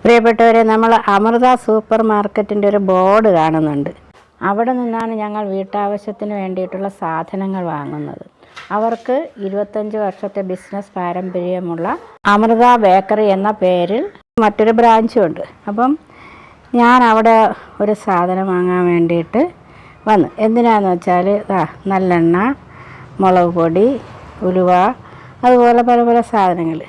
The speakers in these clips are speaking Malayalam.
പ്രിയപ്പെട്ടവരെ, നമ്മൾ അമൃത സൂപ്പർ മാർക്കറ്റിൻ്റെ ഒരു ബോർഡ് കാണുന്നുണ്ട്. അവിടെ നിന്നാണ് ഞങ്ങൾ വീട്ടാവശ്യത്തിന് വേണ്ടിയിട്ടുള്ള സാധനങ്ങൾ വാങ്ങുന്നത്. അവർക്ക് 25 വർഷത്തെ ബിസിനസ് പാരമ്പര്യമുള്ള അമൃത ബേക്കറി എന്ന പേരിൽ മറ്റൊരു ബ്രാഞ്ചും ഉണ്ട്. അപ്പം ഞാൻ അവിടെ ഒരു സാധനം വാങ്ങാൻ വേണ്ടിയിട്ട് വന്നു. എന്തിനാണെന്ന് വെച്ചാൽ നല്ലെണ്ണ, മുളക് പൊടി, ഉലുവ, അതുപോലെ പല പല സാധനങ്ങൾ.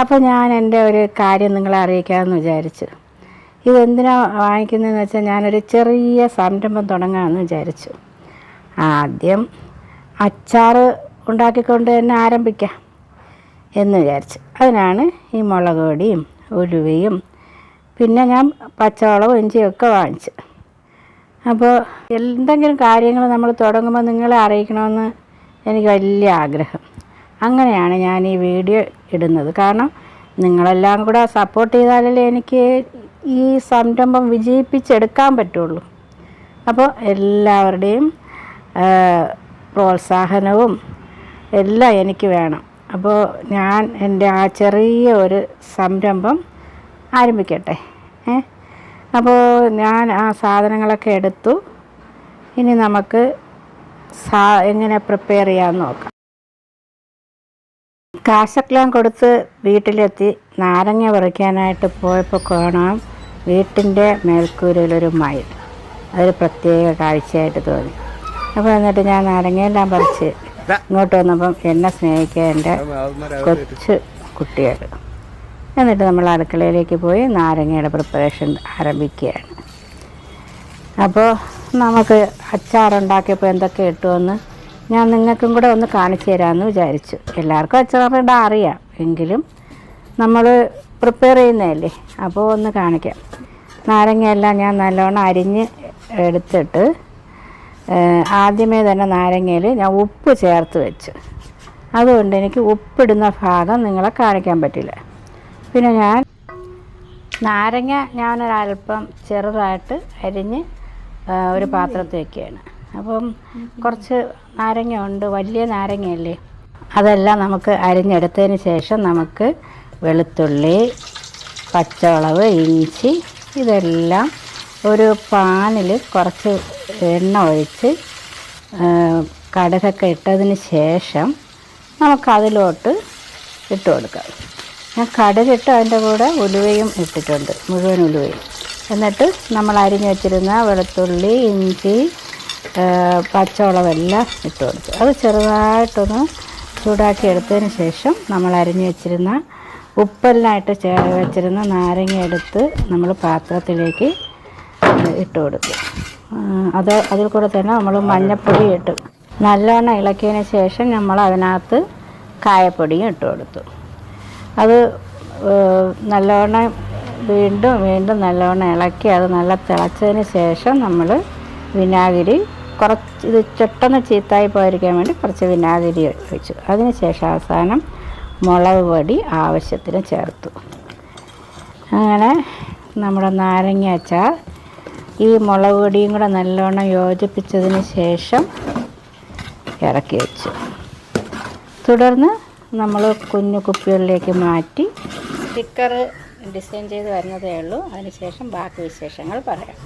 അപ്പോൾ ഞാൻ എൻ്റെ ഒരു കാര്യം നിങ്ങളെ അറിയിക്കാമെന്ന് വിചാരിച്ചു. ഇതെന്തിനാണ് വാങ്ങിക്കുന്നതെന്ന് വെച്ചാൽ ഞാനൊരു ചെറിയ സംരംഭം തുടങ്ങാമെന്ന് വിചാരിച്ചു. ആദ്യം അച്ചാർ ഉണ്ടാക്കിക്കൊണ്ട് തന്നെ ആരംഭിക്കാം എന്ന് വിചാരിച്ചു. അതിനാണ് ഈ മുളക് പൊടിയും ഉലുവയും പിന്നെ ഞാൻ പച്ചമുളകും ഇഞ്ചിയൊക്കെ വാങ്ങിച്ചു. അപ്പോൾ എന്തെങ്കിലും കാര്യങ്ങൾ നമ്മൾ തുടങ്ങുമ്പോൾ നിങ്ങളെ അറിയിക്കണമെന്ന് എനിക്ക് വലിയ ആഗ്രഹം. അങ്ങനെയാണ് ഞാൻ ഈ വീഡിയോ ഇടുന്നത്. കാരണം നിങ്ങളെല്ലാം കൂടെ സപ്പോർട്ട് ചെയ്താലല്ലേ എനിക്ക് ഈ സംരംഭം വിജയിപ്പിച്ചെടുക്കാൻ പറ്റുള്ളൂ. അപ്പോൾ എല്ലാവരുടെയും പ്രോത്സാഹനവും എല്ലാം എനിക്ക് വേണം. അപ്പോൾ ഞാൻ എൻ്റെ ആ ചെറിയ ഒരു സംരംഭം ആരംഭിക്കട്ടെ. അപ്പോൾ ഞാൻ ആ സാധനങ്ങളൊക്കെ എടുത്തു. ഇനി നമുക്ക് എങ്ങനെ പ്രിപ്പയർ ചെയ്യാമെന്ന് നോക്കാം. കാശെല്ലാം കൊടുത്ത് വീട്ടിലെത്തി നാരങ്ങ പറിക്കാനായിട്ട് പോയപ്പോൾ കാണാം വീട്ടിൻ്റെ മേൽക്കൂരയിലൊരു മയിൽ. അതൊരു പ്രത്യേക കാഴ്ചയായിട്ട് തോന്നി. അപ്പോൾ എന്നിട്ട് ഞാൻ നാരങ്ങയെല്ലാം പറിച്ച് ഇങ്ങോട്ട് വന്നപ്പം എന്നെ സ്നേഹിക്കുക എൻ്റെ കൊച്ചു കുട്ടികൾ. എന്നിട്ട് നമ്മൾ അടുക്കളയിലേക്ക് പോയി നാരങ്ങയുടെ പ്രിപ്പറേഷൻ ആരംഭിക്കുകയാണ്. അപ്പോൾ നമുക്ക് അച്ചാറുണ്ടാക്കിയപ്പോൾ എന്തൊക്കെ ഇട്ടുമെന്ന് ഞാൻ നിങ്ങൾക്കും കൂടെ ഒന്ന് കാണിച്ചു തരാമെന്ന് വിചാരിച്ചു. എല്ലാവർക്കും അച്ചാറിടാൻ അറിയാം, എങ്കിലും നമ്മൾ പ്രിപ്പയർ ചെയ്യുന്നതല്ലേ, അപ്പോൾ ഒന്ന് കാണിക്കാം. നാരങ്ങയെല്ലാം ഞാൻ നല്ലോണം അരിഞ്ഞ് എടുത്തിട്ട് ആദ്യമേ തന്നെ നാരങ്ങയിൽ ഞാൻ ഉപ്പ് ചേർത്ത് വെച്ചു. അതുകൊണ്ട് എനിക്ക് ഉപ്പിടുന്ന ഭാഗം നിങ്ങളെ കാണിക്കാൻ പറ്റില്ല. പിന്നെ ഞാൻ നാരങ്ങ ഞാനൊരൽപ്പം ചെറുതായിട്ട് അരിഞ്ഞ് ഒരു പാത്രത്തിൽ വയ്ക്കുകയാണ്. അപ്പം കുറച്ച് നാരങ്ങ ഉണ്ട്, വലിയ നാരങ്ങയല്ലേ. അതെല്ലാം നമുക്ക് അരിഞ്ഞെടുത്തതിന് ശേഷം നമുക്ക് വെളുത്തുള്ളി, പച്ചമുളക്, ഇഞ്ചി ഇതെല്ലാം ഒരു പാനിൽ കുറച്ച് എണ്ണ ഒഴിച്ച് കടുകൊക്കെ ഇട്ടതിന് ശേഷം നമുക്കതിലോട്ട് ഇട്ട് കൊടുക്കാം. ഞാൻ കടുകിട്ട് അതിൻ്റെ കൂടെ ഉലുവയും ഇട്ടിട്ടുണ്ട്, മുഴുവൻ ഉലുവയും. എന്നിട്ട് നമ്മൾ അരിഞ്ഞ് വെച്ചിരുന്ന വെളുത്തുള്ളി, ഇഞ്ചി, പച്ചമുളകെല്ലാം ഇട്ട് കൊടുത്തു. അത് ചെറുതായിട്ടൊന്ന് ചൂടാക്കി എടുത്തതിന് ശേഷം നമ്മൾ അരിഞ്ഞ് വെച്ചിരുന്ന ഉപ്പെല്ലാം ഇട്ട് വെച്ചിരുന്ന നാരങ്ങ എടുത്ത് നമ്മൾ പാത്രത്തിലേക്ക് ഇട്ട് കൊടുത്തു. അതിൽ കൂടെ തന്നെ നമ്മൾ മഞ്ഞൾപ്പൊടി ഇട്ട് നല്ലോണം ഇളക്കിയതിന് ശേഷം നമ്മൾ അതിനകത്ത് കായപ്പൊടിയും ഇട്ട് കൊടുത്തു. അത് നല്ലോണം വീണ്ടും നല്ലോണം ഇളക്കി അത് നല്ല തിളച്ചതിന് ശേഷം നമ്മൾ വിനാഗിരി കുറച്ച്, ഇത് പെട്ടെന്ന് ചീത്തായി പോയിരിക്കാൻ വേണ്ടി കുറച്ച് വിനാഗിരി ഒഴിച്ചു. അതിന് ശേഷം അവസാനം മുളക് പൊടി ആവശ്യത്തിന് ചേർത്തു. അങ്ങനെ നമ്മുടെ നാരങ്ങ അച്ചാർ ഈ മുളക് പൊടിയും കൂടെ നല്ലോണം യോജിപ്പിച്ചതിന് ശേഷം ഇറക്കി വെച്ചു. തുടർന്ന് നമ്മൾ കുഞ്ഞു കുപ്പികളിലേക്ക് മാറ്റി സ്റ്റിക്കർ ഡിസൈൻ ചെയ്ത് വരുന്നതേ ഉള്ളൂ. അതിന് ശേഷം ബാക്കി വിശേഷങ്ങൾ പറയാം.